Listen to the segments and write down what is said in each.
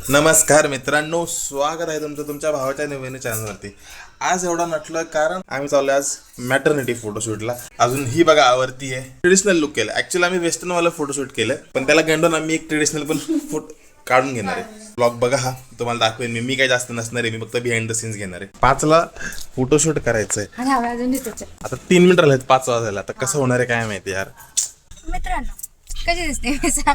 नमस्कार मित्रांनो, स्वागत आहे तुमचं तुमच्या भावाच्या नवीन चॅनलवरती. आज एवढा नटलोय कारण आम्ही चाललोय आज मॅटर्निटी फोटोशूटला. अजून ही बघा आवरती आहे. ट्रेडिशनल लुक केलं. ऍक्च्युअली आम्ही वेस्टर्न वाला फोटोशूट केलं, पण त्याला गंडून आम्ही एक ट्रेडिशनल पण फोटो काढून घेणार आहे. ब्लॉग बघा, हा तुम्हाला दाखवेन मी काही जास्त नसणार आहे. मी फक्त बिहाइंड द सीन्स घेणार आहे. 5ला फोटोशूट करायचंय. आता 3 मिनिट राहिलेत 5 वाजायला. आता कसं होणार आहे काय माहिती यार. मित्रांनो कशी दिसते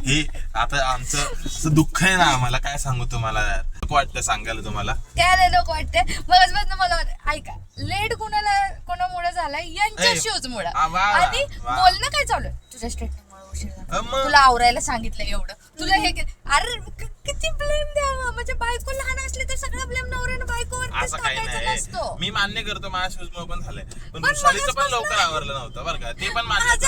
ही आता आमचं दुःख आहे ना, आम्हाला काय सांगू तुम्हाला यार. नको वाटतं सांगायला तुम्हाला. काय नाही लोक वाटते बस मला ऐका लेट कोणामुळे झालाय यांच्या शूज मुळे. आणि बोलणं काय चालू तुझ्या स्टेटमेंटमुळे उशीर झाला. तुला आवरायला सांगितलं एवढं तुला हे अरे किती ब्लेम द्यावा. म्हणजे बायको लहान असली तर सगळं ब्लेम नवऱ्यानं बायकोवर टाकायचं नसतो. मी मान्य करतो माझ्या शूज मुळे पण झालंय, पण वृषालीचं पण लवकर आवरलं नव्हतं बरं का. ते पण मान्य करतो.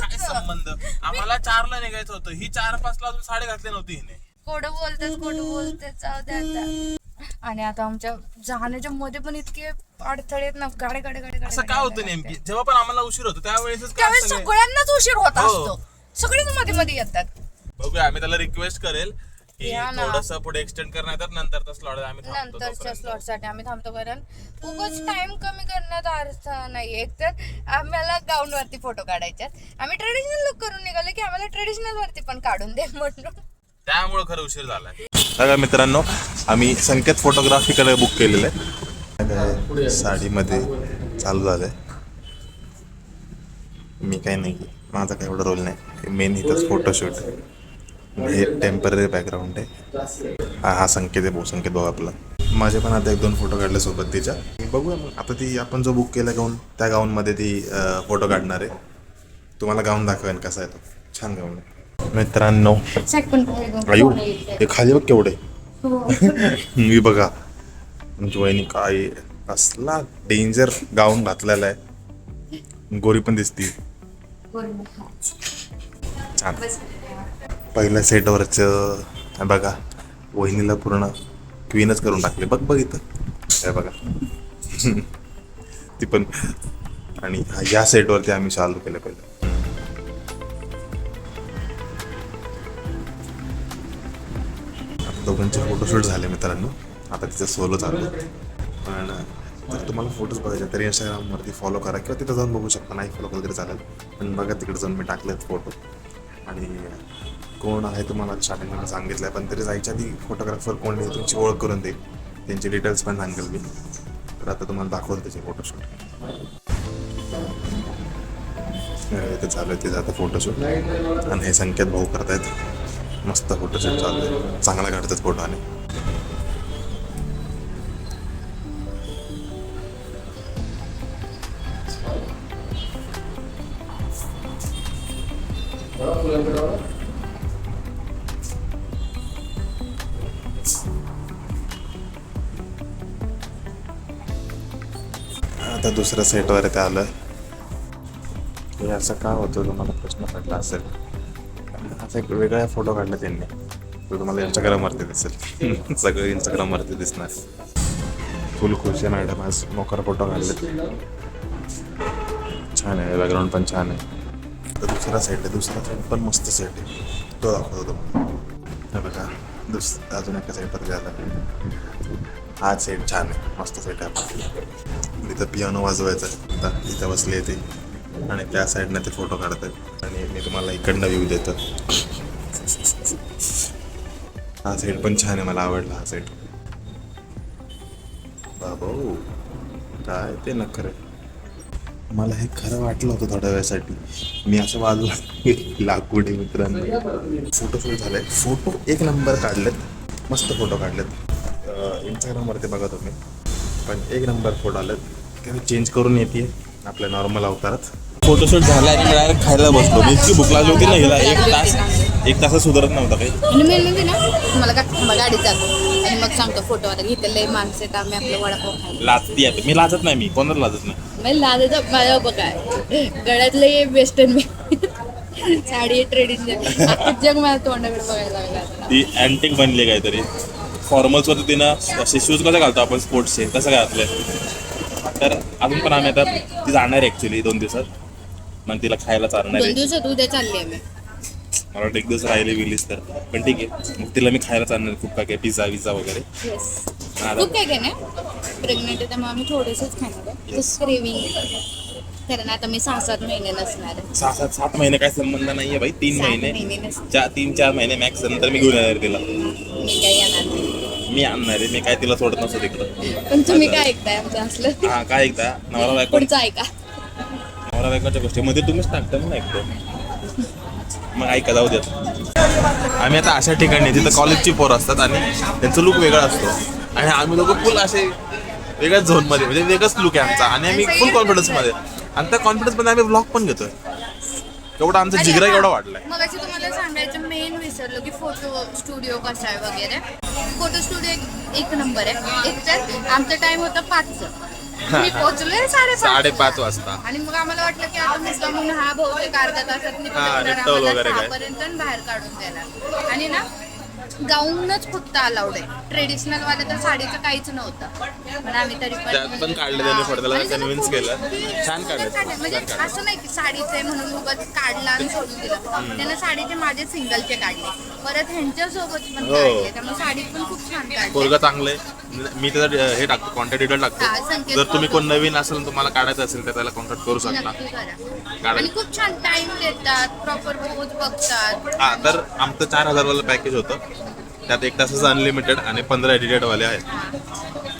काय संबंध, आम्हाला 4ला निघायचं होतं. ही 4-5ला अजून साडे घातली नव्हती हिने. खोटं बोलते जाऊ दे आता. आणि आता आमच्या जाण्याच्या मध्ये पण इतके अडथळे आहेत ना. गाडी असं काय होतं नेमकी, जेव्हा पण आम्हाला उशीर होतो त्यावेळेस सगळ्यांनाच उशीर होत असतो. सगळेच मध्ये येतात. बघूया, आम्ही त्याला रिक्वेस्ट करेल की थोडस पुढे एक्सटेंड करण्यात. नंतरचा स्लॉट आम्ही नंतरच्या स्लॉट साठी आम्ही थांबतो, कारण खूपच टाइम कमी करण्यात अर्थ नाही. एक तर आम्हाला गाऊन वरती फोटो काढायचे, आम्ही ट्रेडिशनल लुक करून निघालो की आम्हाला ट्रेडिशनल वरती पण काढून दे म्हणून. त्यामुळे खरं उशीर झालाय. बघा मित्रांनो, आम्ही संकेत फोटोग्राफीकडे बुक केलेलं आहे. साडीमध्ये चालू झालंय. मी काही नाही, माझा काही एवढा रोल नाही. मेन इथंच फोटोशूट. हे टेम्पररी बॅकग्राऊंड आहे. हा संकेत आहे, संकेत भाऊ आपला. माझे पण आता 1-2 फोटो काढले सोबत तिच्या. बघूया मग आता ती आपण जो बुक केला गाऊन, त्या गाऊनमध्ये ती फोटो काढणार आहे. तुम्हाला गाऊन दाखवेन कसा आहे तो. छान गाऊन आहे मित्रांनो. आयु हे खाली बघ केवढे. मी बघा म्हणजे वहिनी काय कसला डेंजर गाऊन घातलेला आहे. गोरी पण दिसती छान. पहिल्या सेटवरच बघा, वहिनीला पूर्ण क्वीनच करून टाकले. बघ इथं काय बघा. ती पण. आणि या सेटवरती आम्ही चालू केलं पहिलं. दोघांचे फोटोशूट झाले मित्रांनो. आता तिचं सोलो चालू. पण जर तुम्हाला फोटोज बघायचे तर इंस्टाग्रामवरती फॉलो करा किंवा तिथं जाऊन बघू शकता. नाही फॉलो केलं तरी चालेल, पण बघा तिकडे जाऊन मी टाकलेत फोटो. आणि कोण आहे तुम्हाला स्टार्टिंगला सांगितलं आहे, पण तरी जायच्या आधी फोटोग्राफर कोण आहे तुमची ओळख करून देईल. त्यांचे डिटेल्स पण सांगेल मी. तर आता तुम्हाला दाखवतो त्याचे फोटोशूट. इथे चालू आहे तिथं आता फोटोशूट. आणि हे संकेत भाऊ करतायत. मस्त फोटोशूट चालू आहे. चांगला काढतात फोटो. आणि आता दुसऱ्या सेटवर ते आलं. हे असं का होतं तुम्हाला प्रश्न पडला असेल. असा एक वेगळा फोटो काढला त्यांनी, तो तुम्हाला इंस्टाग्रामवरती दिसेल. सगळं इंस्टाग्रामवरती दिसणार. फुल खुश आहे मॅडम, आज मोकार फोटो काढले. छान आहे, बॅकग्राऊंड पण छान आहे. आता दुसरा सेट आहे. दुसरा सेट पण मस्त सेट आहे, तो दाखवतो तुम्हाला. बघा अजून एका सेटवरती आला. हा सेट छान आहे, मस्त सेट आहे. इथं पियानो वाजवायचा आहे. आता इथं बसली आहे ती आणि त्या साईडनं ते फोटो काढतात. आणि मी तुम्हाला इकडनं व्ह्यू देतो. हा सेट पण छान आहे, मला आवडला हा सेट. बाबा काय ते नखरे. मला हे खरं वाटलं होतं थोड्या वेळासाठी. मी असं बाजूला लाकूड आहे मित्रांनो. फोटोशूट झालंय. फोटो 1 नंबर काढलेत, मस्त फोटो काढलेत. इंस्टाग्रामवरती बघा तुम्ही. पण 1 नंबर फोटो आलेत. काही चेंज करून येते आपल्या नॉर्मल अवतारात. फोटोशूट झाला आणि डायरेक्ट खायला बसलो. मी इतकी भूक लागली होती ना, हिला 1 तास सुधारत नव्हता काही. मेन म्हणजे ना मला का गाडीत जातो आणि मग सांगतो फोटो आता घेतलं लय माणसं आहेत, आम्ही आपलं वडापाव खायला. लाजती आता. मी लाजत नाही, मी कोणाला लाजत नाही. म्हणजे लाजायचं माझ्या बघा गळ्यातलं वेस्टर्न साडी ट्रेडिशनल जग माझ्या तोंडाकडे बघायला लागला. ती अँटिक बनली काहीतरी. फॉर्मल्सवरती तिनं असे शूज कसं घालतो आपण स्पोर्ट्सचे, तसं घातलंय. तर अजून पण आम्ही आता ती जाणार आहे ॲक्च्युली 2 दिवसात. मग तिला खायला चालणार आहे. 2 दिवसात उद्या चालली आहे मी. मला वाटतं एक दिवस राहिले विलीस तर, पण ठीक आहे. मग तिला मी खायला चालणार खूप काय पिझ्झा विझा वगैरे. येस खूप काय काय नाही, प्रेग्नेंट आहे त्यामुळे आम्ही थोडेसेच खाणार आहे, जस्ट क्रेविंग. कारण आता मी 6-7 महिने नसणार आहे. 7 महिने काय संबंध नाहीये भाई, 3 महिने, 3-4 महिने मॅक्स. नंतर मी घेऊन येणार तिला. मी काही येणार नाही, मी आणणार आहे, मी काय तिला सोडत नसतो तिकडं. पण तुम्ही काय ऐकताय आमचं असलं? हा काय ऐकता, नवरा बायको, पुढचं ऐका. नवरा बायकोच्या गोष्टी मध्ये तुम्हीच टाकता म्हणून ऐकतो. मग ऐका, जाऊ देत. आम्ही आता अशा ठिकाणी तिथं कॉलेजची पोरं असतात आणि त्यांचा लुक वेगळा असतो आणि आम्ही लोक फुल असे वेगळ्याच झोनमध्ये, म्हणजे वेगळाच लुक आहे आमचा आणि आम्ही फुल कॉन्फिडन्समध्ये, आणि त्या कॉन्फिडन्समध्ये आम्ही व्लॉग पण घेतोय. एवढा आमचा जिगरा एवढा वाढलाय. मग अशी तुम्हाला सांगायचं मेन विसरलो की फोटो स्टुडिओ कसा आहे वगैरे. फोटो स्टुडिओ एक नंबर आहे. एक तर आमचा टाइम होता 5चा, मी पोहोचलोय 5:30 वाजता. आणि मग आम्हाला वाटलं की आता मुसला म्हणून हा बहुतेक अर्ध्या तासात निपटवलं वगैरे काय. पर्यंत बाहेर काढून देणार. आणि ना गाऊनच फक्त अलाउड आहे, ट्रेडिशनल वाले तर साडीचं काहीच नव्हतं. पण आम्ही तरी पण काढलं त्यांनी फोटो, त्याला आणि कन्व्हिन्स खूप- केलं. की छान काढलं. म्हणजे असं नाही की साडीचं आहे म्हणून उगाच काढला आणि सोडून दिलं. त्यानं साडीचे माझे सिंगलचे काढले, परत ह्यांच्यासोबत पण काढले, त्यामुळे साडी पण खूप छान काढली. पोरगा चांगलं आहे. मी त्याचा हे टाकतो, कॉन्टॅक्ट डिटेल हा, टाकतो. संकेत जर तुम्ही कोण नवीन असेल तुम्हाला काढायचं असेल तर त्याला कॉन्टॅक्ट करू शकता. नक्की करा. काढा. आणि खूप छान टाइम देतात, प्रॉपर पोज बघतात. हा, तर आमचं 4,000 वाला पॅकेज होतं, त्यात 1 तासाचं अनलिमिटेड आणि 15 एडिटेड वाले आहेत,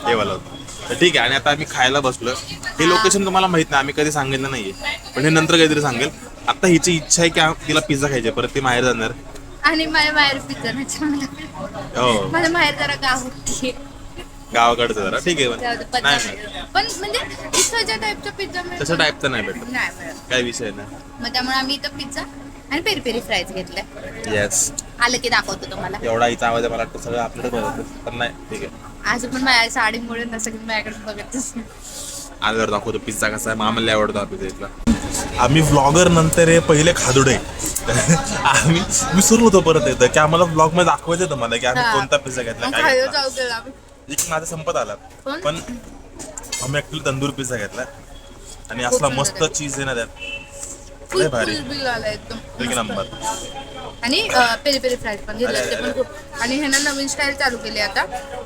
हे वाला होतं. तर ठीक आहे. आणि आता आम्ही खायला बसलो. हे लोकेशन तुम्हाला माहित नाही, आम्ही कधी सांगितलं नाहीये, पण हे नंतर काहीतरी सांगेल. आता हिची इच्छा आहे की तिला पिझ्झा खायचे, परत ती बाहेर जाणार. आणि माझ्या बाहेर पिझ्झा नाही चांगला. हो, माझ्या बाहेर जरा गाव होती, गावाकडचं जरा ठीक आहे. पण नाही पण म्हणजे इथं टाईपचा पिझ्झा तसं टाईपचं नाही भेटत, नाही मिळत. काय विषय नाही. मग त्यामुळे आम्ही इथं पिझ्झा आणि पेरी पेरी फ्राईज घेतलाय. येस, आलं की दाखवतो तुम्हाला. एवढा हिचा आवाज आहे, मला वाटतं सगळं आपल्याकडे बघत, पण नाही ठीक आहे. आज पण माझ्या साडीमुळे नसं की माझ्याकडे बघतच नाही. आल्यावर दाखवतो पिझ्झा कसा आहे. मामाला आवडतो पिझ्झा इथला. आम्ही व्लॉगर नंतर हे पहिले खादुडे आम्ही विसरलो होतो परत येतं की आम्हाला व्लॉग मध्ये दाखवायचं तुम्हाला की आम्ही कोणता पिझ्झा घेतला, काय खायला घेतला. जाऊ गेला आम्ही. एक माझा संपत आला, पण? पण आम्ही ऍक्च्युली तंदूर पिझ्झा घेतला आणि असला खूप मस्त सुंदर चीज आहे ना त्यात, फुल लय भारी. फुल बिल आला एकदम एक नंबर. आणि पेरी पेरी फ्राईज पण घेतले, ते पण खूप. आणि ह्यानं नवीन स्टाईल चालू केली आता,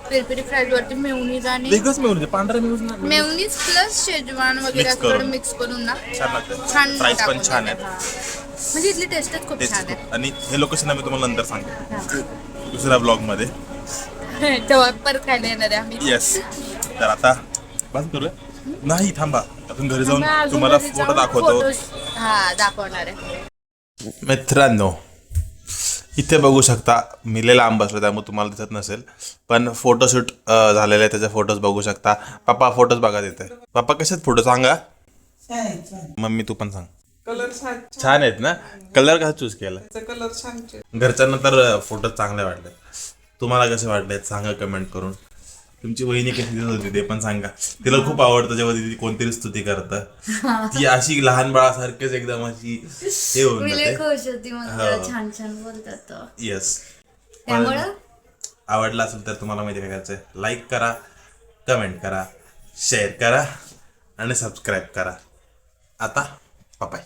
पेरी पेरी फ्राईज वरती मेयोनीज आणि वेगळंच मिळून पांढरा मिळून मेयोनीज प्लस शेजवान वगैरे Mix असं थोडं करून. मिक्स करून ना छान लागतं. छान प्राइस पण टाकून छान देतात. आहे. हा. म्हणजे इथली टेस्टच खूप टेस्ट छान आहे. खूप. आणि हे लोकेशन आम्ही तुम्हाला नंतर सांगतो दुसऱ्या ब्लॉग मध्ये. तेव्हा परत खायला येणार आहे आम्ही. येस, तर आता बंद करूया. नाही थांबा, आपण घरी जाऊन अजून तुम्हाला घरी फोटो जाऊन दाखवतो. photos- हा दाखवणार आहे. मित्रांनो, इथे बघू शकता मी लय लांब बसलो त्यामुळे तुम्हाला दिसत नसेल, पण फोटोशूट झालेलं आहे, त्याचे फोटोज बघू शकता. पप्पा फोटोज बघा तिथे. पप्पा कशात फोटो सांगा. मम्मी तू पण सांग. कलर छान आहेत ना. कलर कसा चूज केला. कलर छान. घरच्यांना तर फोटो चांगले वाटले. तुम्हाला कसे वाटले सांगा कमेंट करून. तुमची वहिनी कशी दिसत होती ते पण सांगा. तिला खूप आवडतं जेव्हा ती कोणतरी स्तुती करतं. ती अशी लहान बाळासारखीच एकदम अशी हे होऊन जाते. खुश होती मग हो. छान छान बोलतात. येस, त्यामुळं आवडला असेल तर तुम्हाला माहिती काय करायचंय, लाईक करा, कमेंट करा, शेअर करा आणि सबस्क्राईब करा. आता बाय.